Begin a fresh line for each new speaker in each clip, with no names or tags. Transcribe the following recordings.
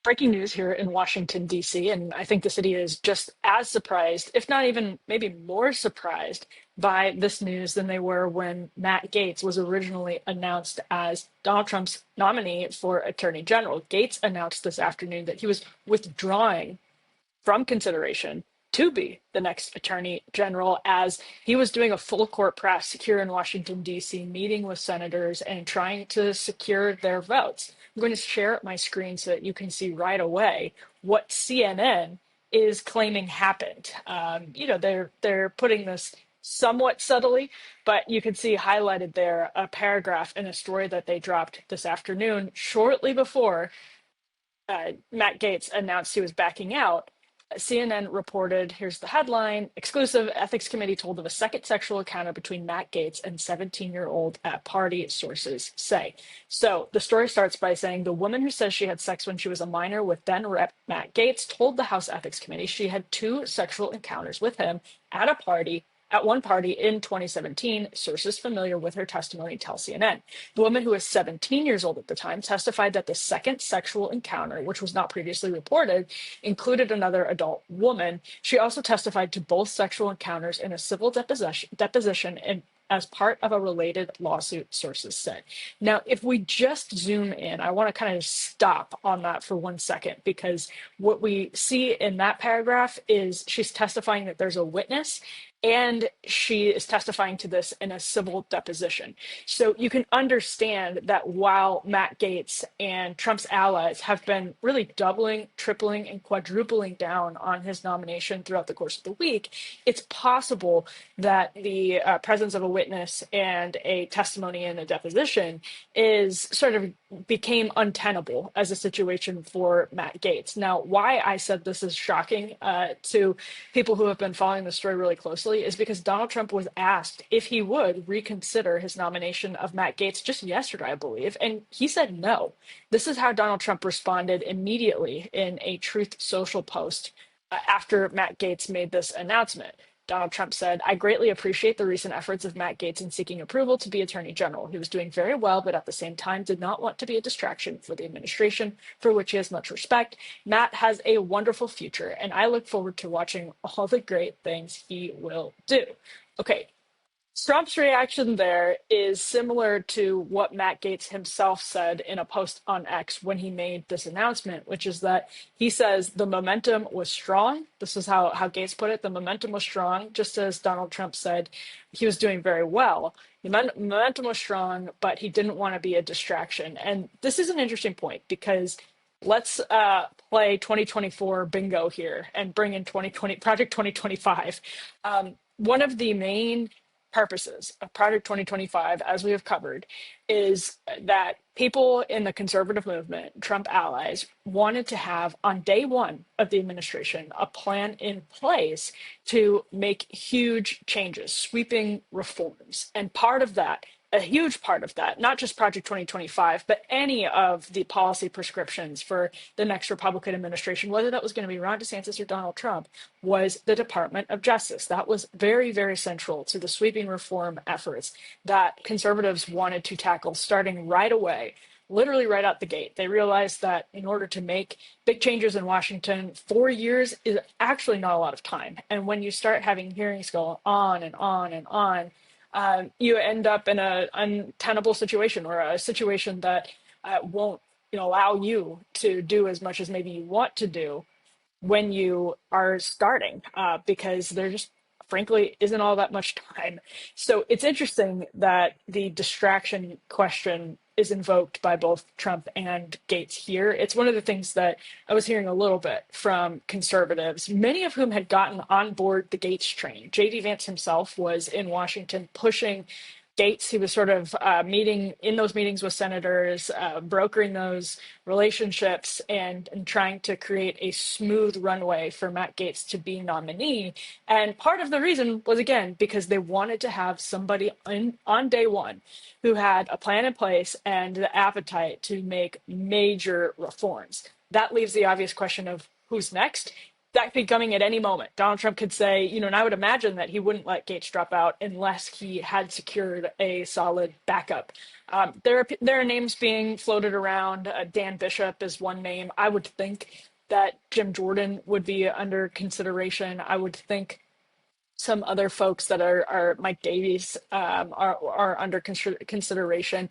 Breaking news here in Washington, D.C., and I think the city is just as surprised, if not even maybe more surprised by this news than they were when Matt Gaetz was originally announced as Donald Trump's nominee for Attorney General. Gaetz announced this afternoon that he was withdrawing from consideration to be the next attorney general as he was doing a full court press here in Washington, D.C., meeting with senators and trying to secure their votes. I'm going to share my screen so that you can see right away what CNN is claiming happened. They're putting this somewhat subtly, but you can see highlighted there a paragraph in a story that they dropped this afternoon, shortly before Matt Gaetz announced he was backing out. CNN reported, here's the headline: exclusive ethics committee told of a second sexual encounter between Matt Gaetz and 17-year-old at party, sources say. So the story starts by saying the woman who says she had sex when she was a minor with then Rep. Matt Gaetz told the House Ethics Committee she had two sexual encounters with him at one party in 2017, sources familiar with her testimony tell CNN. The woman, who was 17 years old at the time, testified that the second sexual encounter, which was not previously reported, included another adult woman. She also testified to both sexual encounters in a civil deposition as part of a related lawsuit, sources said. Now, if we just zoom in, I want to kind of stop on that for 1 second, because what we see in that paragraph is she's testifying that there's a witness, and she is testifying to this in a civil deposition. So you can understand that while Matt Gaetz and Trump's allies have been really doubling, tripling, and quadrupling down on his nomination throughout the course of the week, it's possible that the presence of a witness and a testimony in a deposition is sort of became untenable as a situation for Matt Gaetz. Now, why I said this is shocking to people who have been following the story really closely is because Donald Trump was asked if he would reconsider his nomination of Matt Gaetz just yesterday, I believe, and he said no. This is how Donald Trump responded immediately in a Truth Social post after Matt Gaetz made this announcement. Donald Trump said, "I greatly appreciate the recent efforts of Matt Gaetz in seeking approval to be Attorney General. He was doing very well, but at the same time did not want to be a distraction for the administration, for which he has much respect. Matt has a wonderful future, and I look forward to watching all the great things he will do." Okay, Trump's reaction there is similar to what Matt Gaetz himself said in a post on X when he made this announcement, which is that he says the momentum was strong. This is how Gaetz put it. The momentum was strong, just as Donald Trump said he was doing very well. The momentum was strong, but he didn't want to be a distraction. And this is an interesting point, because let's play 2024 bingo here and bring in 2020 Project 2025. One of the main purposes of Project 2025, as we have covered, is that people in the conservative movement, Trump allies, wanted to have on day one of the administration a plan in place to make huge changes, sweeping reforms. And part of that, a huge part of that, not just Project 2025, but any of the policy prescriptions for the next Republican administration, whether that was going to be Ron DeSantis or Donald Trump, was the Department of Justice. That was very, very central to the sweeping reform efforts that conservatives wanted to tackle starting right away, literally right out the gate. They realized that in order to make big changes in Washington, 4 years is actually not a lot of time. And when you start having hearings go on and on and on, you end up in an untenable situation, or a situation that won't allow you to do as much as maybe you want to do when you are starting, because there just frankly isn't all that much time. So it's interesting that the distraction question is invoked by both Trump and Gaetz here. It's one of the things that I was hearing a little bit from conservatives, many of whom had gotten on board the Gaetz train. J.D. Vance himself was in Washington pushing Gaetz. He was sort of meeting in those meetings with senators, brokering those relationships, and trying to create a smooth runway for Matt Gaetz to be nominee. And part of the reason was, again, because they wanted to have somebody on day one who had a plan in place and the appetite to make major reforms. That leaves the obvious question of who's next. that could be coming at any moment. Donald Trump could say, and I would imagine that he wouldn't let Gates drop out unless he had secured a solid backup. There are names being floated around. Dan Bishop is one name. I would think that Jim Jordan would be under consideration. I would think some other folks that are Mike Davies are under consideration.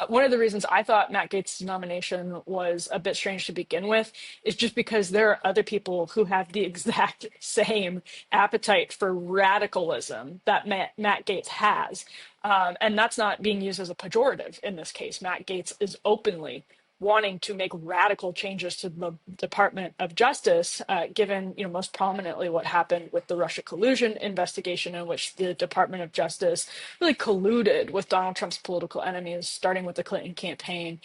One of the reasons I thought Matt Gaetz' nomination was a bit strange to begin with is just because there are other people who have the exact same appetite for radicalism that Matt Gaetz has. And that's not being used as a pejorative in this case. Matt Gaetz is openly wanting to make radical changes to the Department of Justice, given, most prominently what happened with the Russia collusion investigation, in which the Department of Justice really colluded with Donald Trump's political enemies, starting with the Clinton campaign,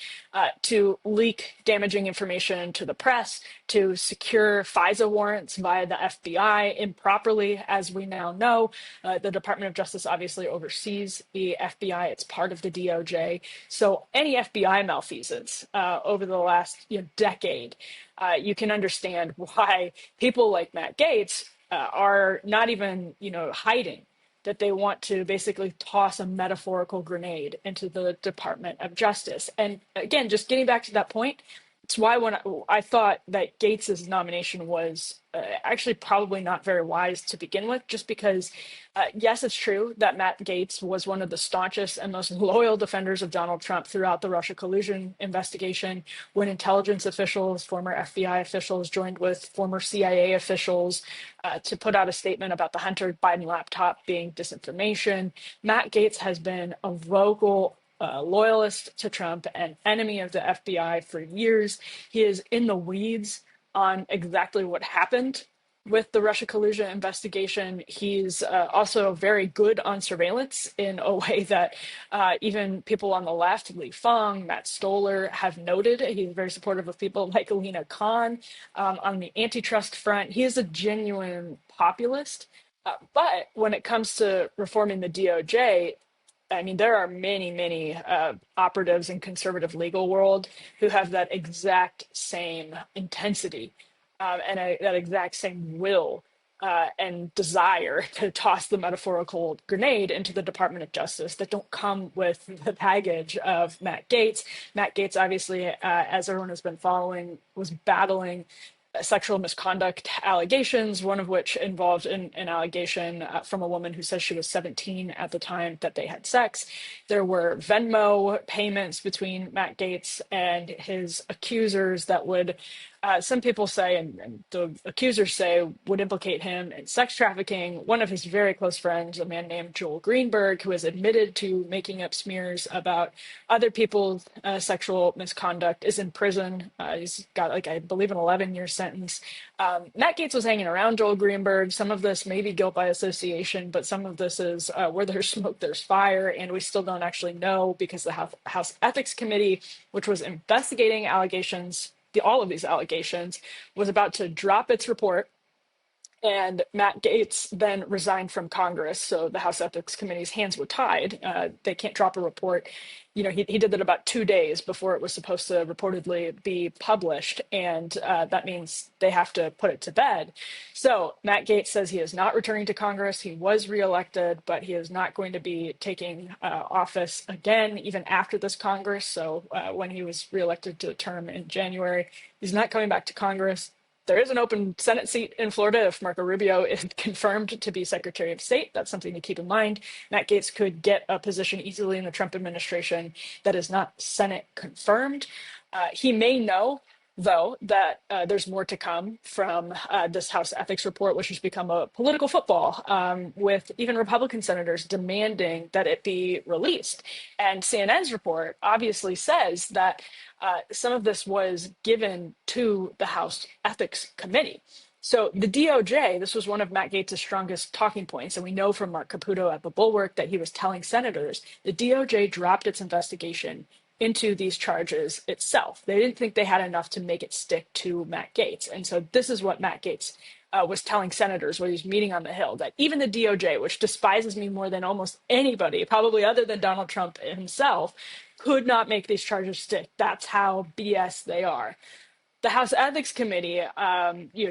to leak damaging information to the press, to secure FISA warrants via the FBI improperly, as we now know. The Department of Justice obviously oversees the FBI. It's part of the DOJ. So any FBI malfeasance over the last decade, you can understand why people like Matt Gaetz are not even hiding that they want to basically toss a metaphorical grenade into the Department of Justice. And again, just getting back to that point, it's why when I thought that Gates's nomination was actually probably not very wise to begin with, just because, yes, it's true that Matt Gaetz was one of the staunchest and most loyal defenders of Donald Trump throughout the Russia collusion investigation, when intelligence officials, former FBI officials, joined with former CIA officials to put out a statement about the Hunter Biden laptop being disinformation. Matt Gaetz has been a vocal loyalist to Trump and enemy of the FBI for years. He is in the weeds on exactly what happened with the Russia collusion investigation. He's also very good on surveillance in a way that even people on the left, Li Feng, Matt Stoller, have noted. He's very supportive of people like Alina Khan on the antitrust front. He is a genuine populist. But when it comes to reforming the DOJ, I mean, there are many, many operatives in conservative legal world who have that exact same intensity that exact same will and desire to toss the metaphorical grenade into the Department of Justice that don't come with the baggage of Matt Gaetz. Matt Gaetz, obviously, as everyone has been following, was battling sexual misconduct allegations, one of which involved an allegation from a woman who says she was 17 at the time that they had sex. There were Venmo payments between Matt Gaetz and his accusers that would, some people say, and the accusers say, would implicate him in sex trafficking. One of his very close friends, a man named Joel Greenberg, who has admitted to making up smears about other people's sexual misconduct, is in prison. He's got, I believe, an 11-year sentence. Matt Gaetz was hanging around Joel Greenberg. Some of this may be guilt by association, but some of this is where there's smoke, there's fire, and we still don't actually know, because the House Ethics Committee, which was investigating allegations, all of these allegations, was about to drop its report. And Matt Gaetz then resigned from Congress. So the House Ethics Committee's hands were tied. They can't drop a report. He did that about 2 days before it was supposed to reportedly be published. And that means they have to put it to bed. So Matt Gaetz says he is not returning to Congress. He was reelected, but he is not going to be taking office again, even after this Congress. So when he was reelected to a term in January, he's not coming back to Congress. There is an open Senate seat in Florida if Marco Rubio is confirmed to be Secretary of State. That's something to keep in mind. Matt Gaetz could get a position easily in the Trump administration that is not Senate confirmed. He may know, though, that there's more to come from this House ethics report, which has become a political football, with even Republican senators demanding that it be released. And CNN's report obviously says that some of this was given to the House Ethics Committee. So the DOJ, this was one of Matt Gaetz' strongest talking points, and we know from Mark Caputo at the Bulwark that he was telling senators the DOJ dropped its investigation into these charges itself. They didn't think they had enough to make it stick to Matt Gaetz. And so this is what Matt Gaetz was telling senators when he was meeting on the Hill, that even the DOJ, which despises me more than almost anybody, probably other than Donald Trump himself, could not make these charges stick. That's how BS they are. the House Ethics Committee,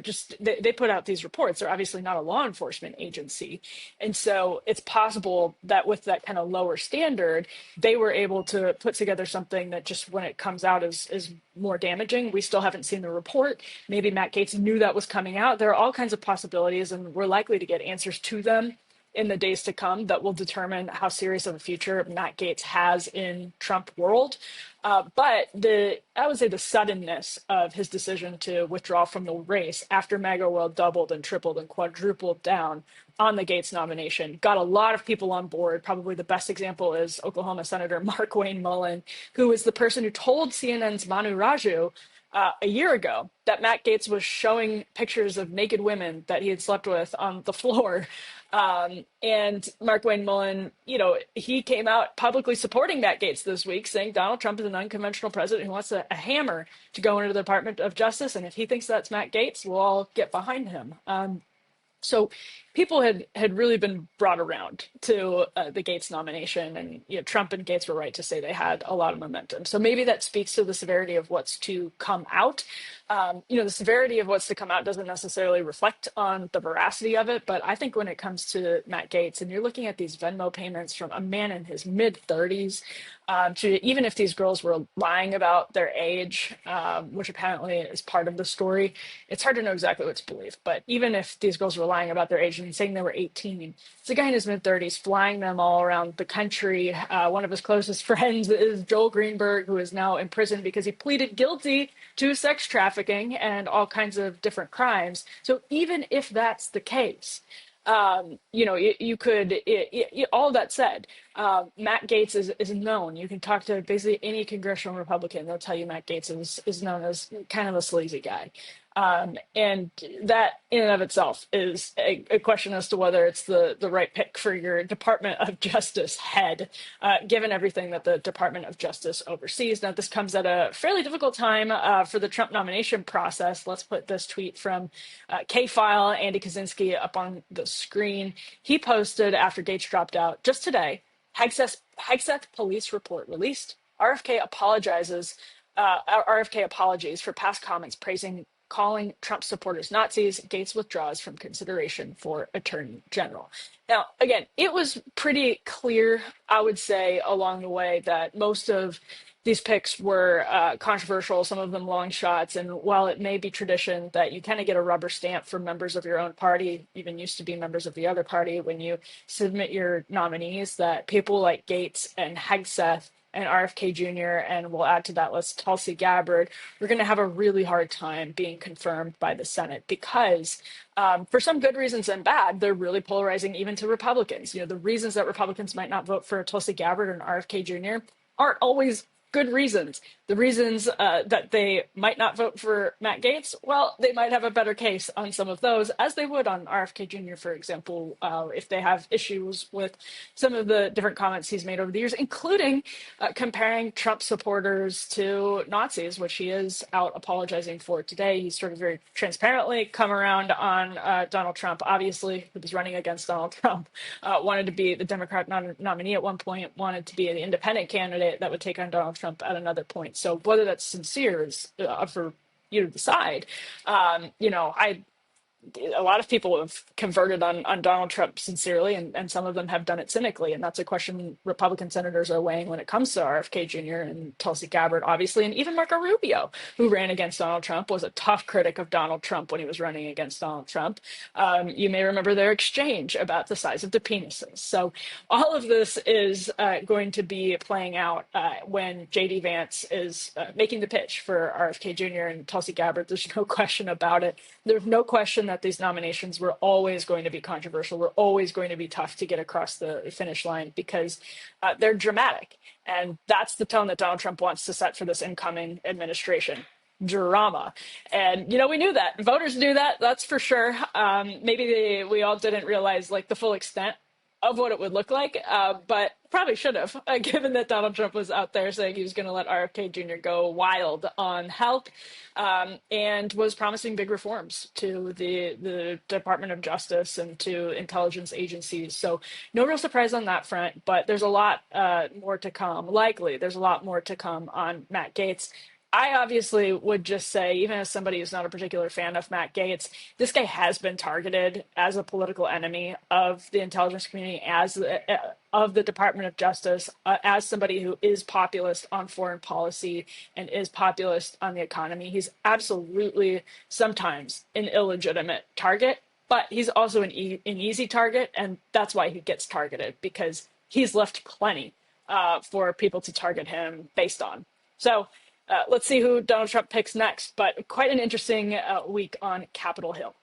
just they put out these reports. They're obviously not a law enforcement agency, and so it's possible that with that kind of lower standard, they were able to put together something that just when it comes out is more damaging. We still haven't seen the report. Maybe Matt Gaetz knew that was coming out. There are all kinds of possibilities, and we're likely to get answers to them in the days to come that will determine how serious of a future Matt Gaetz has in Trump world. But I would say the suddenness of his decision to withdraw from the race after MAGA world doubled and tripled and quadrupled down on the Gaetz nomination got a lot of people on board. Probably the best example is Oklahoma Senator Mark Wayne Mullen, who is the person who told CNN's Manu Raju a year ago that Matt Gaetz was showing pictures of naked women that he had slept with on the floor. And Mark Wayne Mullen, he came out publicly supporting Matt Gaetz this week, saying Donald Trump is an unconventional president who wants a hammer to go into the Department of Justice. And if he thinks that's Matt Gaetz, we'll all get behind him. So people had really been brought around to the Gaetz nomination, and Trump and Gaetz were right to say they had a lot of momentum. So maybe that speaks to the severity of what's to come out. The severity of what's to come out doesn't necessarily reflect on the veracity of it, but I think when it comes to Matt Gaetz, and you're looking at these Venmo payments from a man in his mid 30s, even if these girls were lying about their age, which apparently is part of the story, it's hard to know exactly what to believe. But even if these girls were lying about their age and saying they were 18, it's a guy in his mid 30s flying them all around the country. One of his closest friends is Joel Greenberg, who is now in prison because he pleaded guilty to sex trafficking and all kinds of different crimes. So even if that's the case, you could, all that said, Matt Gaetz is known. You can talk to basically any congressional Republican. They'll tell you Matt Gaetz is known as kind of a sleazy guy. And that in and of itself is a question as to whether it's the right pick for your Department of Justice head, given everything that the Department of Justice oversees. Now, this comes at a fairly difficult time for the Trump nomination process. Let's put this tweet from K-File, Andy Kaczynski, up on the screen. He posted after Gaetz dropped out just today, Hegseth police report released. RFK apologies for past comments calling Trump supporters Nazis. Gaetz withdraws from consideration for Attorney General. Now, again, it was pretty clear, I would say, along the way that most of these picks were controversial, some of them long shots. And while it may be tradition that you kind of get a rubber stamp from members of your own party, even used to be members of the other party, when you submit your nominees, that people like Gaetz and Hegseth and RFK Jr., and we'll add to that list Tulsi Gabbard, we're going to have a really hard time being confirmed by the Senate because for some good reasons and bad, they're really polarizing even to Republicans. The reasons that Republicans might not vote for Tulsi Gabbard and RFK Jr. aren't always good reasons. The reasons that they might not vote for Matt Gaetz, well, they might have a better case on some of those, as they would on RFK Jr., for example, if they have issues with some of the different comments he's made over the years, including comparing Trump supporters to Nazis, which he is out apologizing for today. He's sort of very transparently come around on Donald Trump. Obviously, he was running against Donald Trump, wanted to be the Democrat nominee at one point, wanted to be an independent candidate that would take on Donald Trump at another point. So whether that's sincere is for you to decide. A lot of people have converted on Donald Trump sincerely, and some of them have done it cynically. And that's a question Republican senators are weighing when it comes to RFK Jr. and Tulsi Gabbard, obviously, and even Marco Rubio, who ran against Donald Trump, was a tough critic of Donald Trump when he was running against Donald Trump. You may remember their exchange about the size of the penises. So all of this is going to be playing out when J.D. Vance is making the pitch for RFK Jr. and Tulsi Gabbard. There's no question about it. There's no question that these nominations were always going to be controversial, were always going to be tough to get across the finish line because they're dramatic. And that's the tone that Donald Trump wants to set for this incoming administration. Drama. And, we knew that. Voters knew that, that's for sure. Maybe we all didn't realize the full extent of what it would look like, but probably should have, given that Donald Trump was out there saying he was going to let RFK Jr. go wild on health and was promising big reforms to the Department of Justice and to intelligence agencies. So no real surprise on that front, but there's a lot more to come. Likely, there's a lot more to come on Matt Gaetz. I obviously would just say, even as somebody who's not a particular fan of Matt Gaetz, this guy has been targeted as a political enemy of the intelligence community, of the Department of Justice, as somebody who is populist on foreign policy and is populist on the economy. He's absolutely sometimes an illegitimate target, but he's also an easy target, and that's why he gets targeted because he's left plenty for people to target him based on. So let's see who Donald Trump picks next. But quite an interesting week on Capitol Hill.